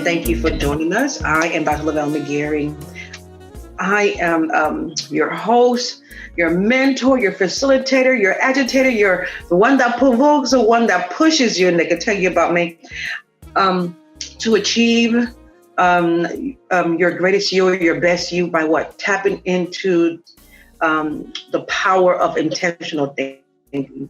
Thank you for joining us. I am Dr. Lovella Mogere. I am your host, your mentor, your facilitator, your agitator, your the one that provokes, the one that pushes you, and they can tell you about me to achieve your greatest you or your best you by what? Tapping into the power of intentional thinking.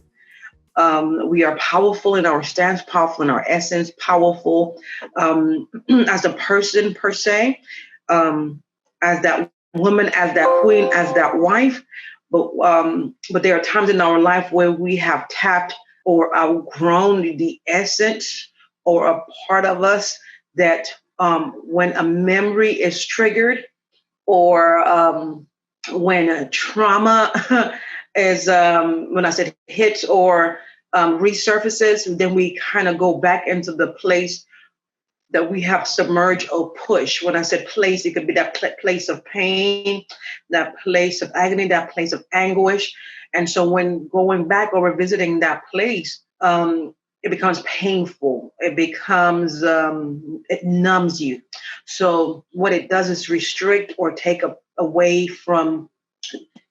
We are powerful in our stance, powerful in our essence, powerful as a person per se, as that woman, as that queen, as that wife. But there are times in our life where we have tapped or outgrown the essence or a part of us that when a memory is triggered or when a trauma is when I said hits or resurfaces, then we kind of go back into the place that we have submerged or pushed. When I said place, it could be that place of pain, that place of agony, that place of anguish. And so when going back or revisiting that place, it becomes painful. It becomes, it numbs you. So what it does is restrict or take away from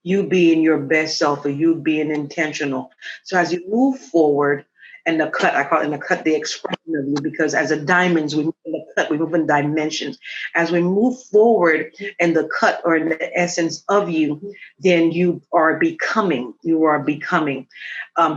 you being your best self or you being intentional. So as you move forward, and the cut, I call it in the cut, the expression of you, because as a diamonds, we move in the cut, we move in dimensions. As we move forward in the cut or in the essence of you, then you are becoming.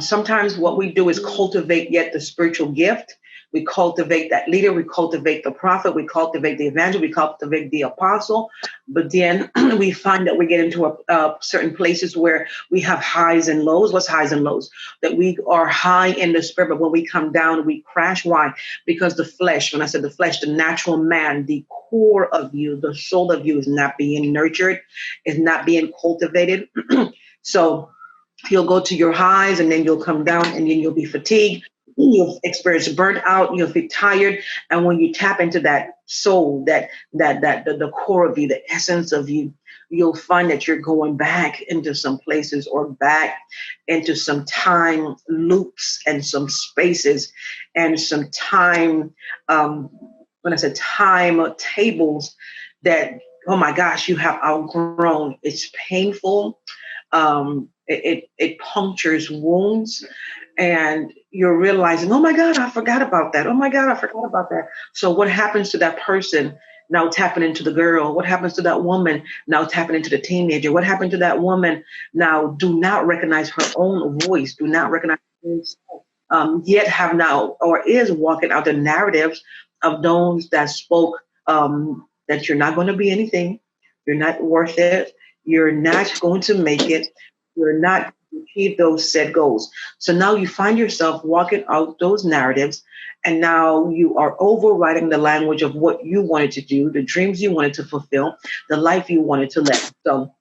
Sometimes what we do is cultivate yet the spiritual gift. We cultivate that leader, we cultivate the prophet, we cultivate the evangelist, we cultivate the apostle. But then we find that we get into certain places where we have highs and lows. What's highs and lows? That we are high in the spirit, but when we come down, we crash. Why? Because the flesh, when I said the flesh, the natural man, the core of you, the soul of you is not being nurtured, is not being cultivated. So you'll go to your highs and then you'll come down and then you'll be fatigued. You'll experience burnt out, you'll be tired. And when you tap into that soul, the core of you, the essence of you, you'll find that you're going back into some places or back into some time loops and some spaces and some time, when I said time tables that, oh my gosh, you have outgrown. It's painful. It punctures wounds. And you're realizing, oh my God, I forgot about that. Oh my God, I forgot about that. So what happens to that person now tapping into the girl? What happens to that woman now tapping into the teenager? What happened to that woman now do not recognize her own voice, do not recognize herself, yet have now or is walking out the narratives of those that spoke that you're not going to be anything, you're not worth it, you're not going to make it, you're not achieve those set goals. So now you find yourself walking out those narratives, and now you are overriding the language of what you wanted to do, the dreams you wanted to fulfill, the life you wanted to live. So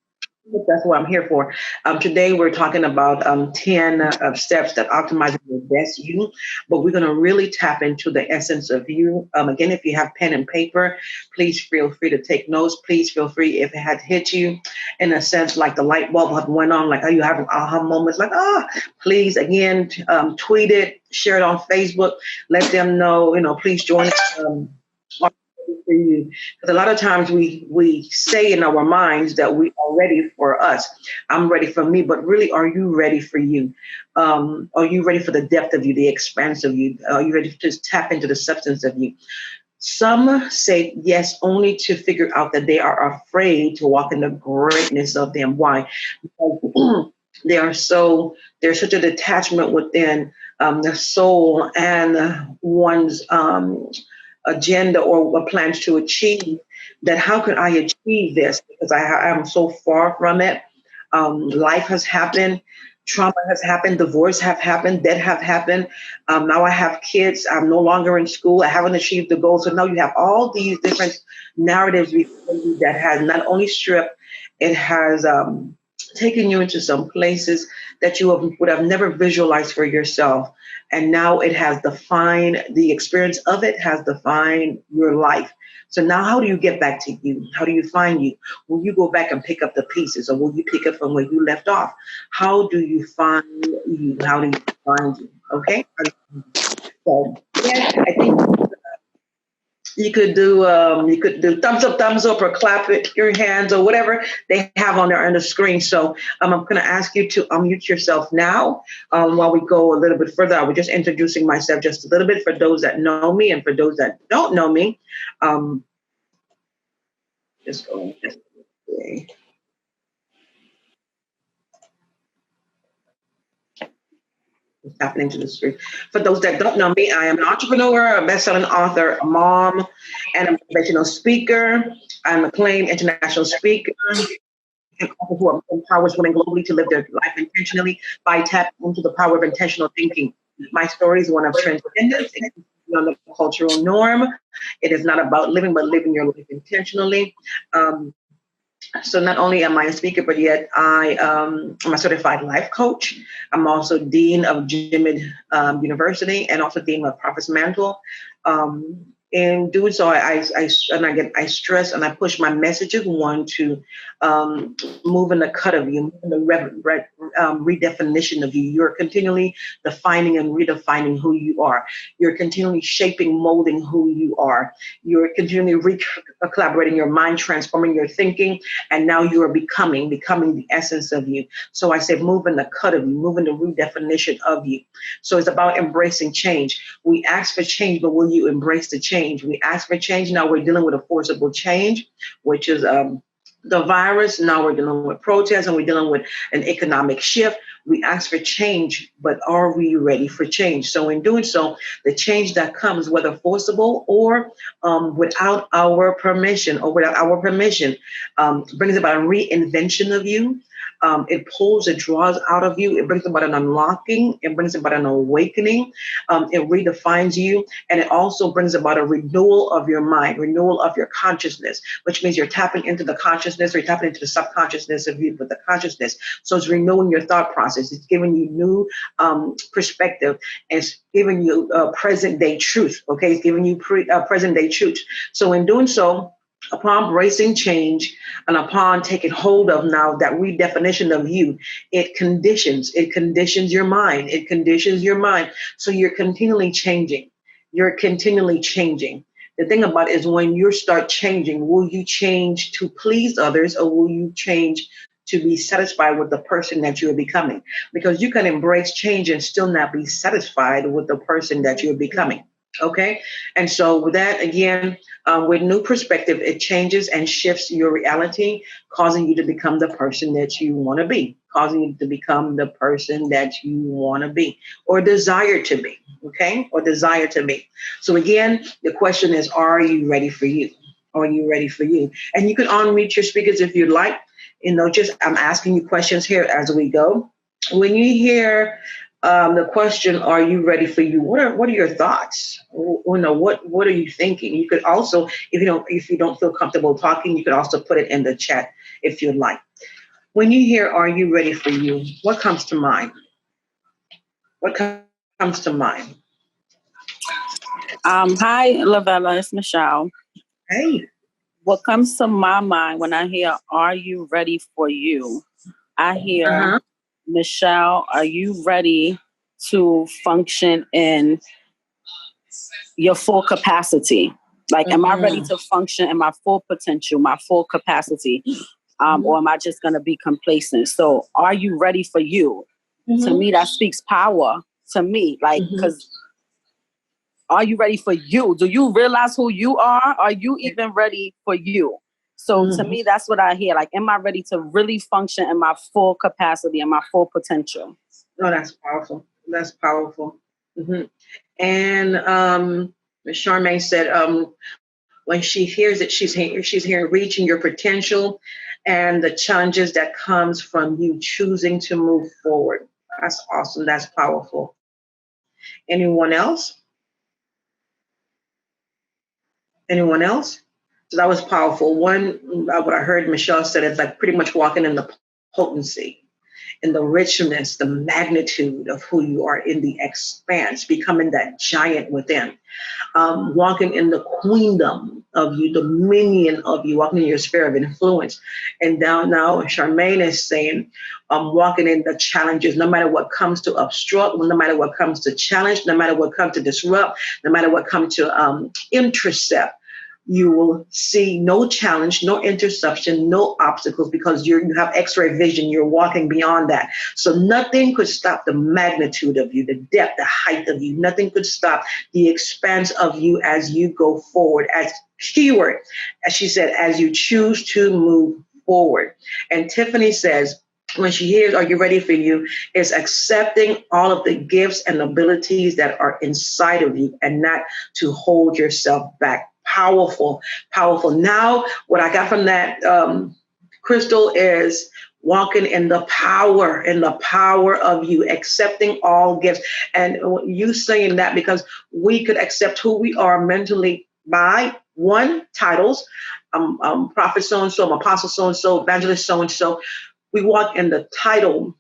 that's what I'm here for. Today, we're talking about 10 steps that optimize your best you, but we're going to really tap into the essence of you. Again, if you have pen and paper, please feel free to take notes. Please feel free if it had hit you in a sense like the light bulb had went on, like, are you having aha moments? Like, please, again, tweet it, share it on Facebook, let them know, please join us. For you, because a lot of times we say in our minds that we are ready for us. I'm ready for me, but really, are you ready for you? Are you ready for the depth of you, the expanse of you? Are you ready to just tap into the substance of you? Some say yes only to figure out that they are afraid to walk in the greatness of them. Why? Because there's such a detachment within the soul and one's agenda or plans to achieve, that how can I achieve this? Because I am so far from it. Life has happened, trauma has happened, divorce have happened, death have happened. Now I have kids. I'm no longer in school. I haven't achieved the goal. So now you have all these different narratives before you that has not only stripped, it has taken you into some places that you would have never visualized for yourself. And now it has defined, the experience of it has defined your life. So now how do you get back to you? How do you find you? Will you go back and pick up the pieces, or will you pick up from where you left off? How do you find you? How do you find you? Okay? So, yes, I think you could do thumbs up, or clap it, your hands, or whatever they have on there on the screen. So I'm going to ask you to unmute yourself now. While we go a little bit further, I was just introducing myself just a little bit for those that know me, and for those that don't know me. Just go. Happening to the screen. For those that don't know me, I am an entrepreneur, a best-selling author, a mom, and a motivational speaker. I'm a acclaimed international speaker who empowers women globally to live their life intentionally by tapping into the power of intentional thinking. My story is one of transcendence. It is beyond the cultural norm. It is not about living, but living your life intentionally. So not only am I a speaker, but yet I'm a certified life coach. I'm also dean of Jimid University, and also dean of Prophet's Mantle. In doing so, I stress and I push my messages. One, to move in the cut of you, in the redefinition of you. You're continually defining and redefining who you are. You're continually shaping, molding who you are. You're continually collaborating your mind, transforming your thinking, and now you are becoming the essence of you. So I say, move in the cut of you, move in the redefinition of you. So it's about embracing change. We ask for change, but will you embrace the change? We ask for change. Now we're dealing with a forcible change, which is the virus. Now we're dealing with protests, and we're dealing with an economic shift. We ask for change, but are we ready for change? So in doing so, the change that comes, whether forcible or without our permission, brings about a reinvention of you. It pulls, it draws out of you. It brings about an unlocking. It brings about an awakening. It redefines you. And it also brings about a renewal of your mind, renewal of your consciousness, which means you're tapping into the consciousness, or you're tapping into the subconsciousness of you, but the consciousness. So it's renewing your thought process. It's giving you new perspective. And it's giving you present day truth. Okay, it's giving you present day truth. So in doing so, upon embracing change and upon taking hold of now that redefinition of you, it conditions your mind. It conditions your mind. So you're continually changing. You're continually changing. The thing about it is, when you start changing, will you change to please others, or will you change to be satisfied with the person that you're becoming? Because you can embrace change and still not be satisfied with the person that you're becoming. Okay. And so with that, again, with new perspective, it changes and shifts your reality, causing you to become the person that you want to be, or desire to be. Okay. Or desire to be. So again, the question is, are you ready for you? Are you ready for you? And you can unmute your speakers if you'd like. I'm asking you questions here as we go. When you hear the question, are you ready for you? What are your thoughts? What are you thinking? You could also, if you don't feel comfortable talking, you could also put it in the chat if you'd like. When you hear, are you ready for you? What comes to mind? What comes to mind? Hi, Lovella, it's Michelle. Hey. What comes to my mind when I hear, are you ready for you? I hear, Michelle, are you ready to function in your full capacity? Like, am I ready to function in my full potential, my full capacity? Or am I just going to be complacent? So are you ready for you? To me, that speaks power to me. Like, because are you ready for you? Do you realize who you are? Are you even ready for you? So to me, that's what I hear. Like, am I ready to really function in my full capacity and my full potential? Oh, that's powerful. That's powerful. And Ms. Charmaine said, when she hears it, she's hearing reaching your potential and the challenges that comes from you choosing to move forward. That's awesome. That's powerful. Anyone else? Anyone else? So that was powerful. One, what I heard Michelle said, is like pretty much walking in the potency, in the richness, the magnitude of who you are, in the expanse, becoming that giant within, walking in the queendom of you, dominion of you, walking in your sphere of influence. And now Charmaine is saying, walking in the challenges, no matter what comes to obstruct, no matter what comes to challenge, no matter what comes to disrupt, no matter what comes to intercept. You will see no challenge, no interception, no obstacles, because you have X-ray vision. You're walking beyond that. So nothing could stop the magnitude of you, the depth, the height of you. Nothing could stop the expanse of you as you go forward. As keyword, as she said, as you choose to move forward. And Tiffany says, when she hears, "Are you ready for you?" is accepting all of the gifts and abilities that are inside of you and not to hold yourself back. Powerful, powerful. Now, what I got from that, Crystal, is walking in the power of you, accepting all gifts. And you saying that because we could accept who we are mentally by one, titles, prophet so-and-so, apostle so-and-so, evangelist so-and-so. We walk in the title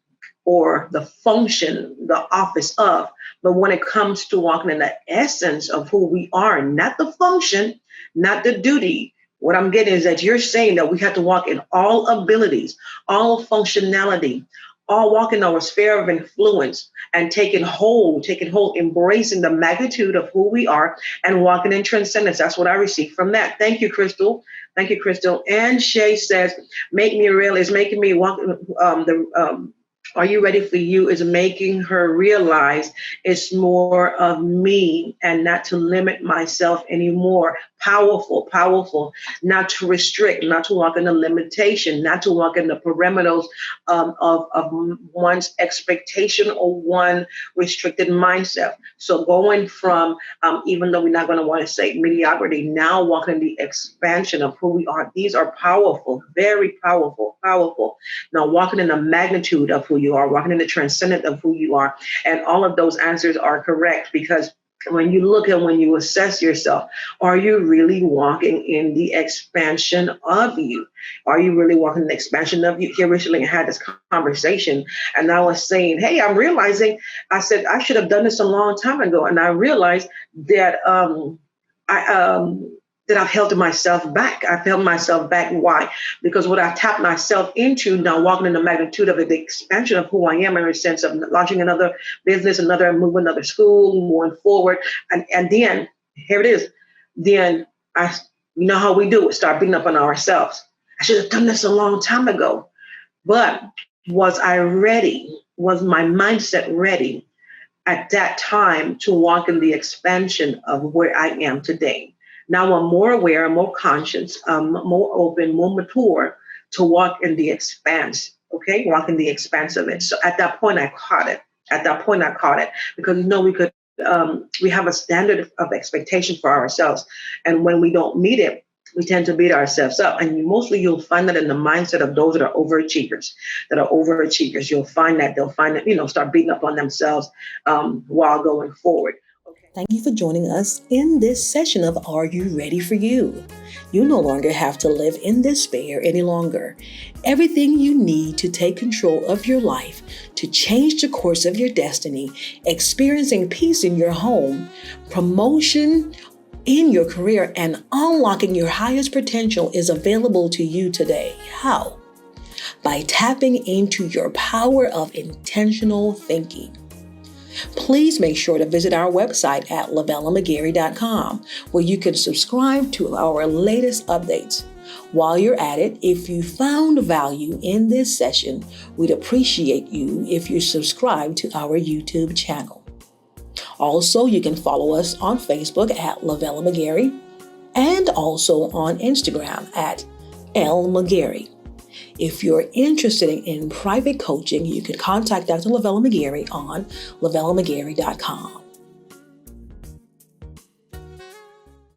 or the function, the office of. But when it comes to walking in the essence of who we are, not the function, not the duty, what I'm getting is that you're saying that we have to walk in all abilities, all functionality, all walking our sphere of influence and taking hold, embracing the magnitude of who we are and walking in transcendence. That's what I received from that. Thank you, Crystal. Thank you, Crystal. And Shay says, make me real is making me walk Are you ready for you is making her realize it's more of me and not to limit myself anymore. Powerful, powerful, not to restrict, not to walk in the limitation, not to walk in the perimeters of one's expectation or one restricted mindset. So going from, even though we're not going to want to say mediocrity, now walking in the expansion of who we are. These are powerful, very powerful, powerful. Now walking in the magnitude of who you are, walking in the transcendent of who you are. And all of those answers are correct, because when you look at, when you assess yourself, are you really walking in the expansion of you? Are you really walking in the expansion of you? Here recently I had this conversation and I was saying, hey, I'm realizing, I said, I should have done this a long time ago. And I realized that that I've held myself back. I've held myself back. Why? Because what I tapped myself into now, walking in the magnitude of it, the expansion of who I am in a sense of launching another business, another move, another school, moving forward. And then here it is. Then you know how we do it, start beating up on ourselves. I should have done this a long time ago. But was I ready? Was my mindset ready at that time to walk in the expansion of where I am today? Now I'm more aware, more conscious, more open, more mature to walk in the expanse, okay? Walk in the expanse of it. So at that point, I caught it. Because, we have a standard of expectation for ourselves. And when we don't meet it, we tend to beat ourselves up. And you'll find that in the mindset of those that are overachievers. You'll find that they'll find that, start beating up on themselves while going forward. Thank you for joining us in this session of Are You Ready for You? You no longer have to live in despair any longer. Everything you need to take control of your life, to change the course of your destiny, experiencing peace in your home, promotion in your career, and unlocking your highest potential is available to you today. How? By tapping into your power of intentional thinking. Please make sure to visit our website at lovellamogere.com, where you can subscribe to our latest updates. While you're at it, if you found value in this session, we'd appreciate you if you subscribe to our YouTube channel. Also, you can follow us on Facebook at Lovella Mogere and also on Instagram at @LMogere. If you're interested in private coaching, you can contact Dr. Lovella Mogere on lovellamogere.com.